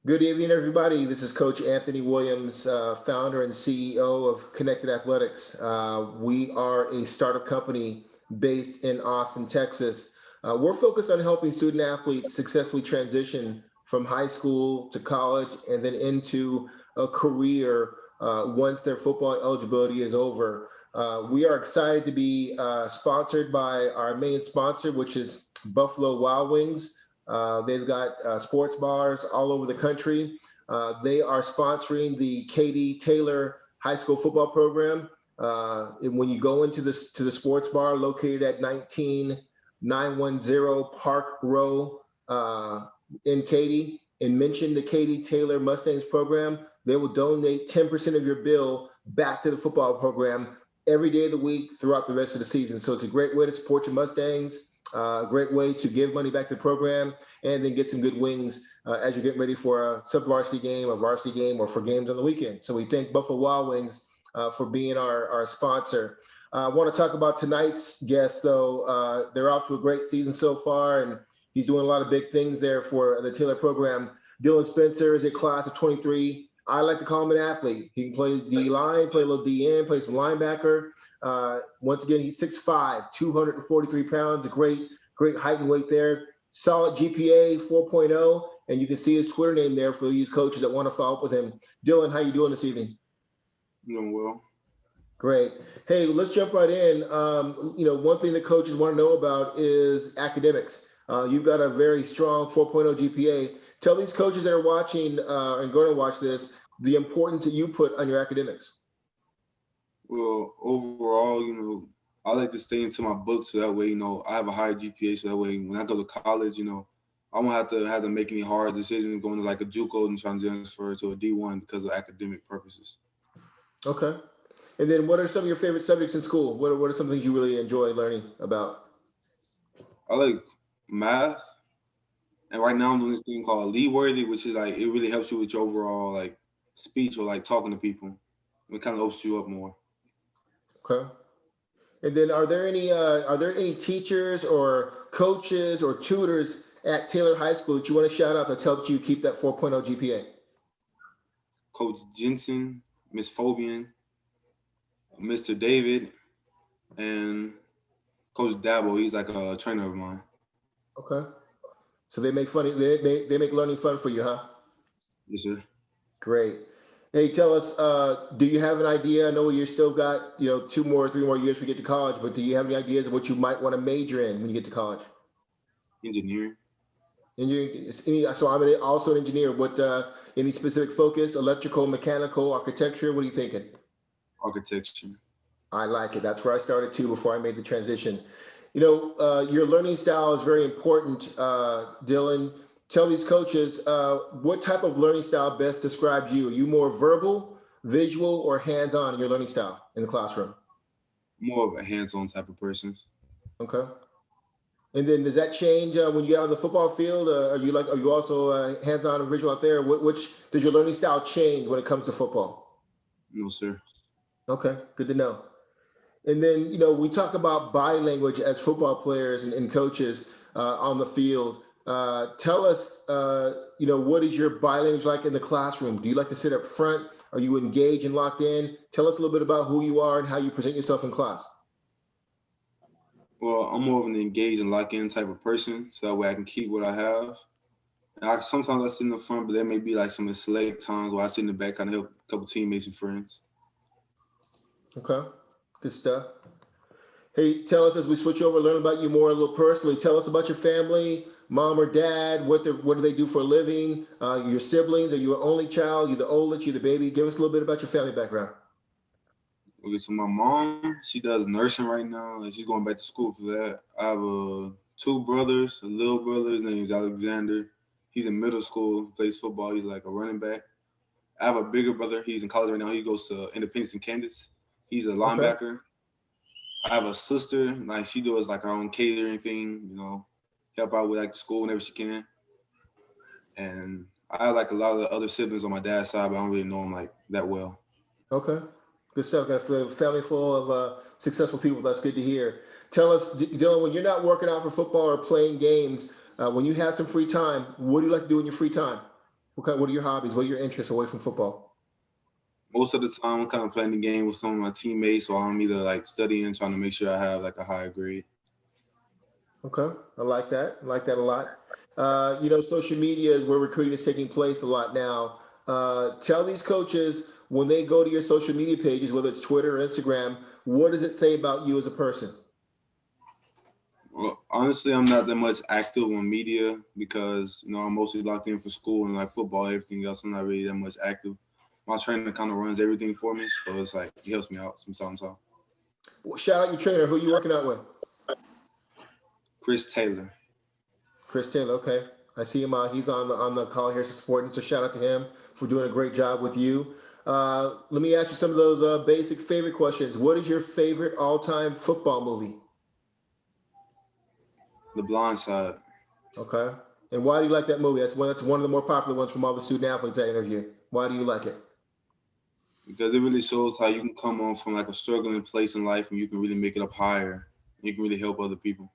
Good evening, everybody. This is Coach Anthony Williams, founder and CEO of Connected Athletics. We are a startup company based in Austin, Texas. We're focused on helping student athletes successfully transition from high school to college and then into a career once their football eligibility is over. We are excited to be sponsored by our main sponsor, which is Buffalo Wild Wings. They've got sports bars all over the country. They are sponsoring the Katy Taylor High School football program. And when you go into this to the sports bar located at 19910 Park Row in Katy and mention the Katy Taylor Mustangs program, they will donate 10% of your bill back to the football program every day of the week throughout the rest of the season. So it's a great way to support your Mustangs. Great way to give money back to the program and then get some good wings as you're getting ready for a sub-varsity game, a varsity game, or for games on the weekend. So we thank Buffalo Wild Wings for being our sponsor. I want to talk about tonight's guest, though. They're off to a great season so far, and he's doing a lot of big things there for the Taylor program. Dylan Spencer is a class of 23. I like to call him an athlete. He can play D line, play a little DN, play some linebacker. Once again, he's 6'5", 243 pounds, a great height and weight there. Solid GPA 4.0, and you can see his Twitter name there for you coaches that want to follow up with him. Dylan, how you doing this evening? Doing well. Great. Hey, let's jump right in. One thing that coaches want to know about is academics. You've got a very strong 4.0 GPA. Tell these coaches that are watching and going to watch this the importance that you put on your academics. Well, overall, I like to stay into my book so that way, I have a higher GPA so that way when I go to college, I won't have to make any hard decisions going to like a JUCO and trying to transfer to a D1 because of academic purposes. Okay. And then what are some of your favorite subjects in school? What are some things you really enjoy learning about? I like math, and right now I'm doing this thing called Lead Worthy, which is like it really helps you with your overall like speech or like talking to people. It kind of opens you up more. Okay. And then are there any teachers or coaches or tutors at Taylor High School that you want to shout out that's helped you keep that 4.0 GPA? Coach Jensen, Miss Fobian, Mr. David, and Coach Dabo. He's like a trainer of mine. Okay. So they make funny they make learning fun for you, huh? Yes, sir. Great. Hey, tell us, do you have an idea? I know you still got, 2 more, 3 more years to get to college, but do you have any ideas of what you might want to major in when you get to college? Engineering, So I'm also an engineer. What, any specific focus? Electrical, mechanical, architecture? What are you thinking? architecture. I like it. That's where I started too before I made the transition. Your learning style is very important, Dylan. Tell these coaches what type of learning style best describes you. Are you more verbal, visual, or hands-on in your learning style in the classroom? More of a hands-on type of person. Okay. And then does that change when you get on the football field? Are you also hands-on and visual out there? Which does your learning style change when it comes to football? No, sir. Okay, good to know. And then, we talk about body language as football players and coaches on the field. Tell us, what is your body language like in the classroom? Do you like to sit up front? Are you engaged and locked in? Tell us a little bit about who you are and how you present yourself in class. Well, I'm more of an engaged and lock-in type of person, so that way I can keep what I have. And sometimes I sit in the front, but there may be like some select times where I sit in the back, kind of help a couple teammates and friends. Okay, good stuff. Hey, tell us as we switch over, learn about you more a little personally. Tell us about your family, mom or dad. What do they do for a living? Your siblings? Are you an only child? You the oldest? You the baby? Give us a little bit about your family background. Okay, so my mom, she does nursing right now, and she's going back to school for that. I have two brothers, a little brother, his name is Alexander. He's in middle school, plays football. He's like a running back. I have a bigger brother. He's in college right now. He goes to Independence in Kansas. He's a Okay. linebacker. I have a sister. Like she does like her own catering thing. Help out with like the school whenever she can. And I have like a lot of the other siblings on my dad's side, but I don't really know them like that well. Okay. Good stuff. Got a family full of successful people. That's good to hear. Tell us, Dylan, when you're not working out for football or playing games, when you have some free time, what do you like to do in your free time? What are your hobbies? What are your interests away from football? Most of the time, I'm kind of playing the game with some of my teammates, so I'm either like studying, trying to make sure I have like a higher grade. Okay, I like that. I like that a lot. Social media is where recruiting is taking place a lot now. Tell these coaches when they go to your social media pages, whether it's Twitter or Instagram, what does it say about you as a person? Well, honestly, I'm not that much active on media because I'm mostly locked in for school and like football, everything else. I'm not really that much active. My trainer kind of runs everything for me, so it's like he helps me out sometimes. So. Well, shout out your trainer. Who are you working out with? Chris Taylor. Chris Taylor. Okay, I see him. He's on the call here supporting. So shout out to him for doing a great job with you. Let me ask you some of those basic favorite questions. What is your favorite all-time football movie? The Blind Side. Okay. And why do you like that movie? That's one of the more popular ones from all the student athletes I interview. Why do you like it? Because it really shows how you can come on from like a struggling place in life and you can really make it up higher. You can really help other people.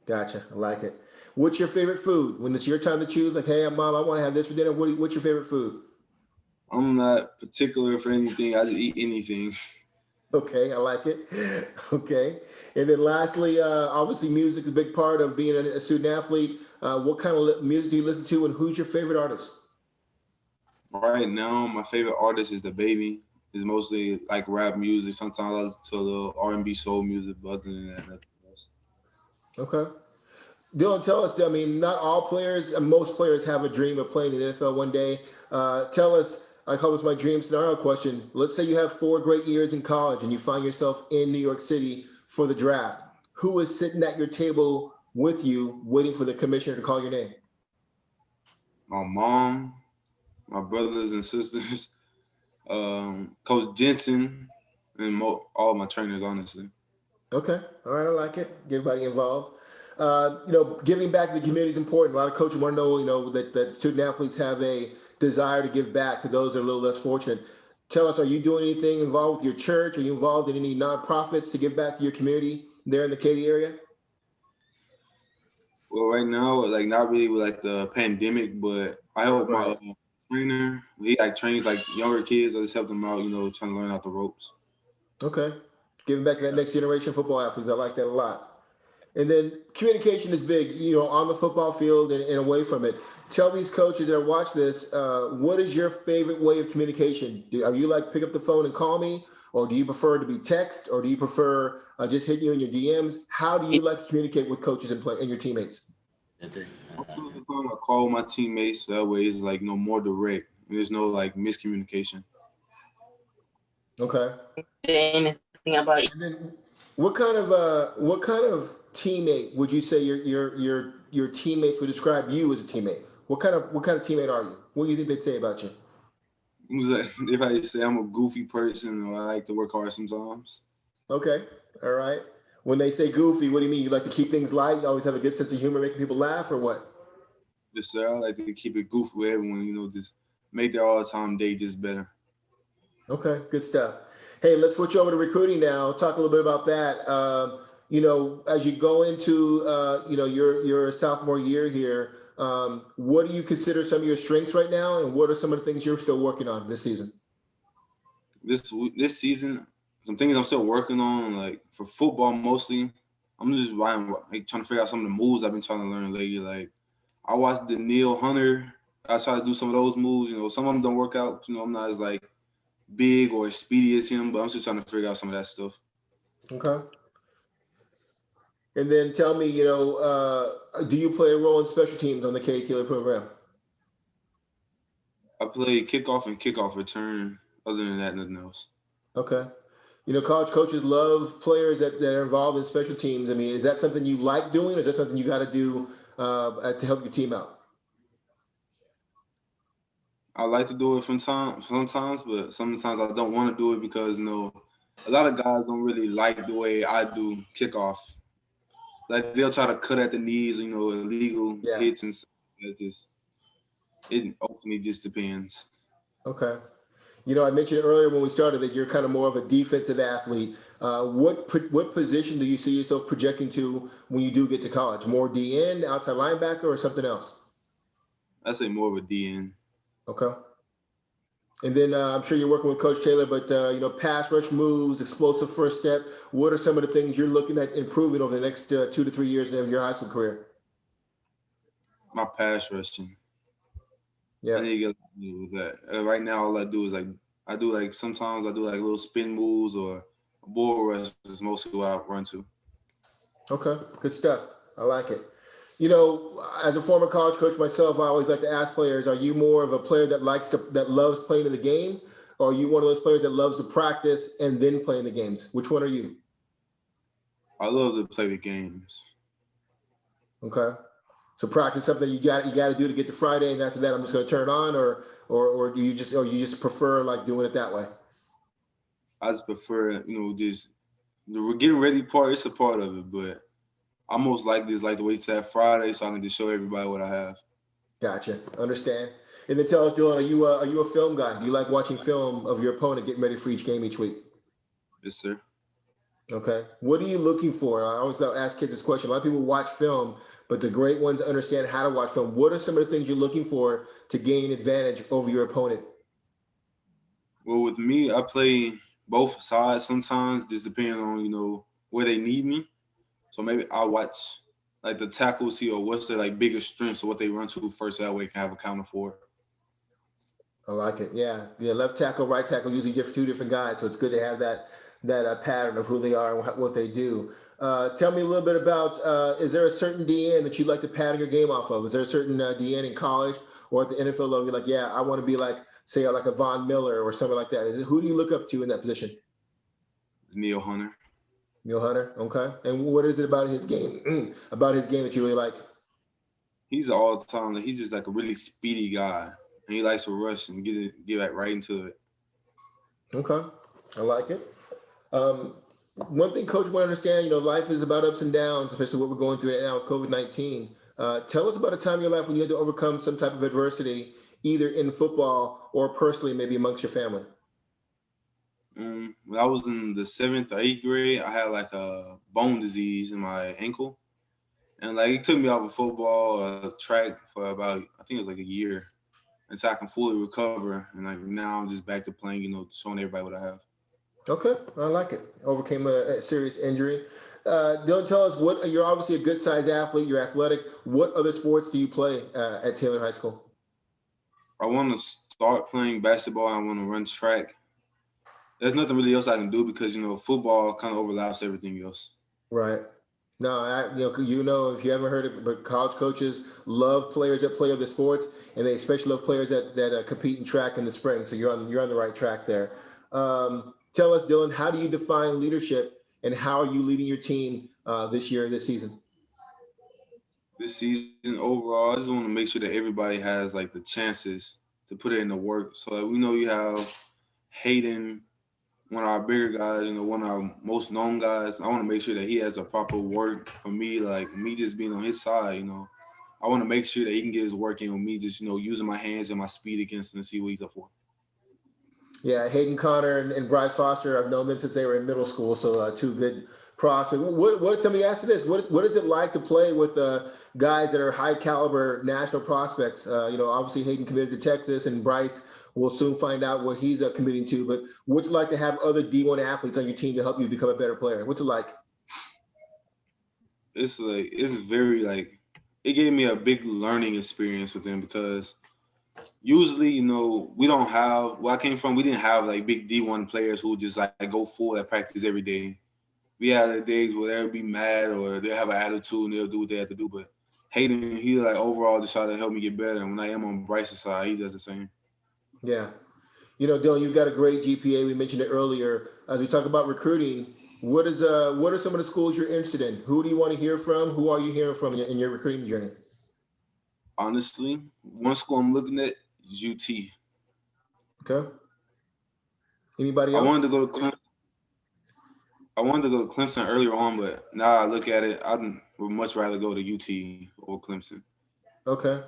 Gotcha. I like it. What's your favorite food? When it's your time to choose, like, hey, mom, I want to have this for dinner. What's your favorite food? I'm not particular for anything. I just eat anything. Okay, I like it. Okay. And then lastly, obviously music is a big part of being a student athlete. What kind of music do you listen to and who's your favorite artist? Right now, my favorite artist is the Baby. It's mostly like rap music. Sometimes I listen to a little R&B soul music, but other than that, nothing else. Okay. Dylan, tell us, I mean, not all players, and most players have a dream of playing in the NFL one day. Tell us, I call this my dream scenario question. Let's say you have 4 great years in college and you find yourself in New York City for the draft. Who is sitting at your table with you waiting for the commissioner to call your name? My mom, my brothers and sisters, Coach Jensen, and all my trainers, honestly. Okay. All right. I like it. Get everybody involved. Giving back to the community is important. A lot of coaches want to know, that student athletes have a desire to give back to those that are a little less fortunate. Tell us, are you doing anything involved with your church? Are you involved in any nonprofits to give back to your community there in the Katy area? Well, right now, like not really with like the pandemic, but I help my Right. trainer. He like trains like younger kids. I just help them out, trying to learn out the ropes. Okay. Giving back to that next generation of football athletes. I like that a lot. And then communication is big, on the football field and away from it. Tell these coaches that watch this, what is your favorite way of communication? Are you like pick up the phone and call me, or do you prefer to be text, or do you prefer just hitting you in your DMs? How do you like to communicate with coaches and your teammates? Most of the time, I call my teammates. That way, it's like no more direct. And there's no like miscommunication. Okay. Anything about And then what kind of teammate would you say your teammates would describe you as a teammate? What kind of teammate are you? What do you think they'd say about you? If I say I'm a goofy person or I like to work hard sometimes. Okay. All right. When they say goofy, what do you mean? You like to keep things light? You always have a good sense of humor, making people laugh, or what? Just I like to keep it goofy with everyone. Just make their all time day just better. Okay, good stuff. Hey, let's switch over to recruiting now. Talk a little bit about that. As you go into your sophomore year here, what do you consider some of your strengths right now, and what are some of the things you're still working on this season? This season, some things I'm still working on, like for football mostly. I'm just like trying to figure out some of the moves I've been trying to learn lately. Like I watched the Neil Hunter. I try to do some of those moves. Some of them don't work out. I'm not as like big or as speedy as him, but I'm still trying to figure out some of that stuff. Okay. And then tell me, do you play a role in special teams on the K Taylor program? I play kickoff and kickoff return. Other than that, nothing else. Okay. College coaches love players that are involved in special teams. I mean, is that something you like doing, or is that something you got to do to help your team out? I like to do it sometimes, but sometimes I don't want to do it because a lot of guys don't really like the way I do kickoff. Like they'll try to cut at the knees, illegal Yeah. hits and stuff. It ultimately just depends. Okay. I mentioned earlier when we started that you're kind of more of a defensive athlete. What position do you see yourself projecting to when you do get to college? More DN, outside linebacker, or something else? I say more of a DN. Okay. And then I'm sure you're working with Coach Taylor, but pass rush moves, explosive first step. What are some of the things you're looking at improving over the next 2 to 3 years of your high school career? My pass rushing. I Yeah. need to get better with that. Right now, all I do is sometimes I do like little spin moves or bull rush is mostly what I run to. Okay. Good stuff. I like it. As a former college coach myself, I always like to ask players: are you more of a player that loves playing in the game, or are you one of those players that loves to practice and then play in the games? Which one are you? I love to play the games. Okay. So practice something you got to do to get to Friday, and after that, I'm just going to turn on, or do you just prefer like doing it that way? I just prefer, just the getting ready part. It's a part of it, but I most like to wait till that Friday so I can just show everybody what I have. Gotcha. Understand. And then tell us, Dylan, are you a film guy? Do you like watching film of your opponent getting ready for each game each week? Yes, sir. Okay. What are you looking for? I always ask kids this question. A lot of people watch film, but the great ones understand how to watch film. What are some of the things you're looking for to gain advantage over your opponent? Well, with me, I play both sides sometimes, just depending on where they need me. So maybe I watch like the tackles here or what's their like biggest strengths or what they run to first. That way, I can have a counter for it. I like it. Yeah. Yeah. Left tackle, right tackle, usually two different guys. So it's good to have that pattern of who they are and what they do. Tell me a little bit about, is there a certain DN that you'd like to pattern your game off of? Is there a certain DN in college or at the NFL level? You're like, yeah, I want to be like, say, like a Von Miller or something like that. Who do you look up to in that position? Neil Hunter. Neil Hunter. Okay. And what is it about his game, that you really like? He's all the time. Like, he's just like a really speedy guy, and he likes to rush and get like right into it. Okay. I like it. Um, One thing coach want to understand, life is about ups and downs, especially what we're going through right now with COVID-19. Tell us about a time in your life when you had to overcome some type of adversity, either in football or personally, maybe amongst your family. When I was in the 7th or 8th grade, I had like a bone disease in my ankle, and like it took me off of football, track for about I think it was like a year until I can fully recover. And like now I'm just back to playing, showing everybody what I have. Okay, I like it. Overcame a serious injury. Dylan, tell us you're obviously a good sized athlete. You're athletic. What other sports do you play at Taylor High School? I want to start playing basketball. I want to run track. There's nothing really else I can do because football kind of overlaps everything else. Right. No, if you haven't heard it, but college coaches love players that play other sports, and they especially love players that compete in track in the spring. So you're on the right track there. Tell us, Dylan, how do you define leadership, and how are you leading your team this season? This season overall, I just want to make sure that everybody has like the chances to put it in the work. So like, we know you have Hayden, one of our bigger guys, one of our most known guys. I want to make sure that he has the proper work for me, like me just being on his side. I want to make sure that he can get his work in with me, just using my hands and my speed against him to see what he's up for. Yeah, Hayden Connor and Bryce Foster. I've known them since they were in middle school, so two good prospects. Tell me, ask you this: what is it like to play with guys that are high caliber national prospects? Obviously Hayden committed to Texas, and Bryce will soon find out what he's committing to. But what's it like to have other D1 athletes on your team to help you become a better player? What's it like? It's very like it gave me a big learning experience with them because usually, we don't have where I came from. We didn't have like big D1 players who just like go full at practice every day. We had the days where they'll be mad or they'll have an attitude and they'll do what they have to do. But Hayden, he like overall just try to help me get better. And when I am on Bryce's side, he does the same. Yeah. Dylan, you've got a great GPA. We mentioned it earlier. As we talk about recruiting, what are some of the schools you're interested in? Who do you want to hear from? Who are you hearing from in your recruiting journey? Honestly, one school I'm looking at is UT. Okay. Anybody I else? wanted to go to Clemson. I wanted to go to Clemson earlier on, but now I look at it, I would much rather go to UT or Clemson. Okay.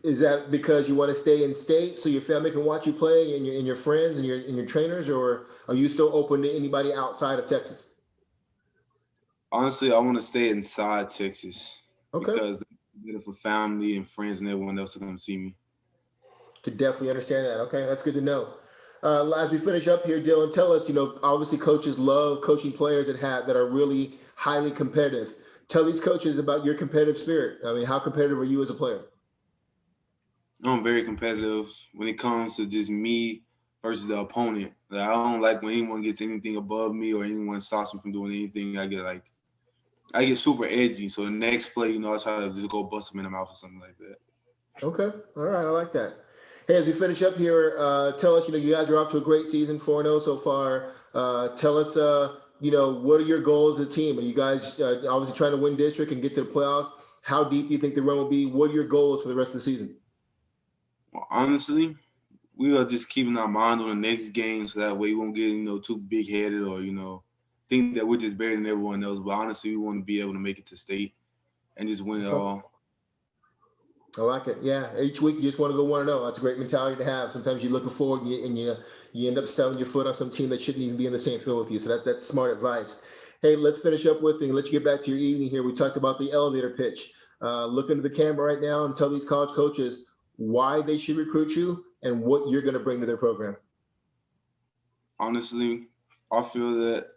Is that because you want to stay in state so your family can watch you play and your friends and your trainers, or are you still open to anybody outside of Texas? Honestly, I want to stay inside Texas Okay. because it's better for family and friends and everyone else to come see me. to definitely understand that. Okay, that's good to know. As we finish up here, Dylan, tell us, obviously coaches love coaching players that are really highly competitive. Tell these coaches about your competitive spirit. I mean, how competitive are you as a player? I'm very competitive when it comes to just me versus the opponent. Like, I don't like when anyone gets anything above me or anyone stops me from doing anything. I get super edgy. So the next play, I try to just go bust them in the mouth or something like that. Okay, all right, I like that. Hey, as we finish up here, tell us, you guys are off to a great season, 4-0 so far. Tell us, what are your goals as a team? Are you guys obviously trying to win district and get to the playoffs? How deep do you think the run will be? What are your goals for the rest of the season? Well, honestly, we are just keeping our mind on the next game so that way we won't get, too big headed or, think that we're just better than everyone else. But honestly, we want to be able to make it to state and just win it all. I like it. Yeah, each week you just want to go 1-0. That's a great mentality to have. Sometimes you're looking forward and you end up stubbing your foot on some team that shouldn't even be in the same field with you. So that's smart advice. Hey, let's finish up with and let you get back to your evening here. We talked about the elevator pitch. Look into the camera right now and tell these college coaches why they should recruit you and what you're going to bring to their program. Honestly, I feel that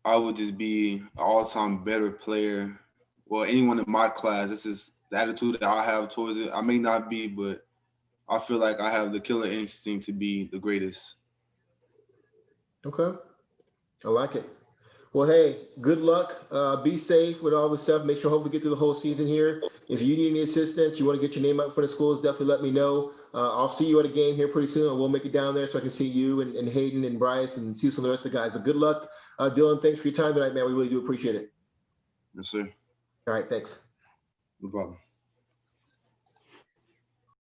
I would just be an all-time better player. Well, anyone in my class, this is the attitude that I have towards it. I may not be, but I feel like I have the killer instinct to be the greatest. Okay, I like it. Well, hey, good luck. Be safe with all the stuff. Make sure hopefully get through the whole season here. If you need any assistance, you want to get your name out for the schools, definitely let me know. I'll see you at a game here pretty soon, and we'll make it down there so I can see you and Hayden and Bryce and see some of the rest of the guys. But good luck. Dylan, thanks for your time tonight, man. We really do appreciate it. Yes, sir. All right, thanks. No problem.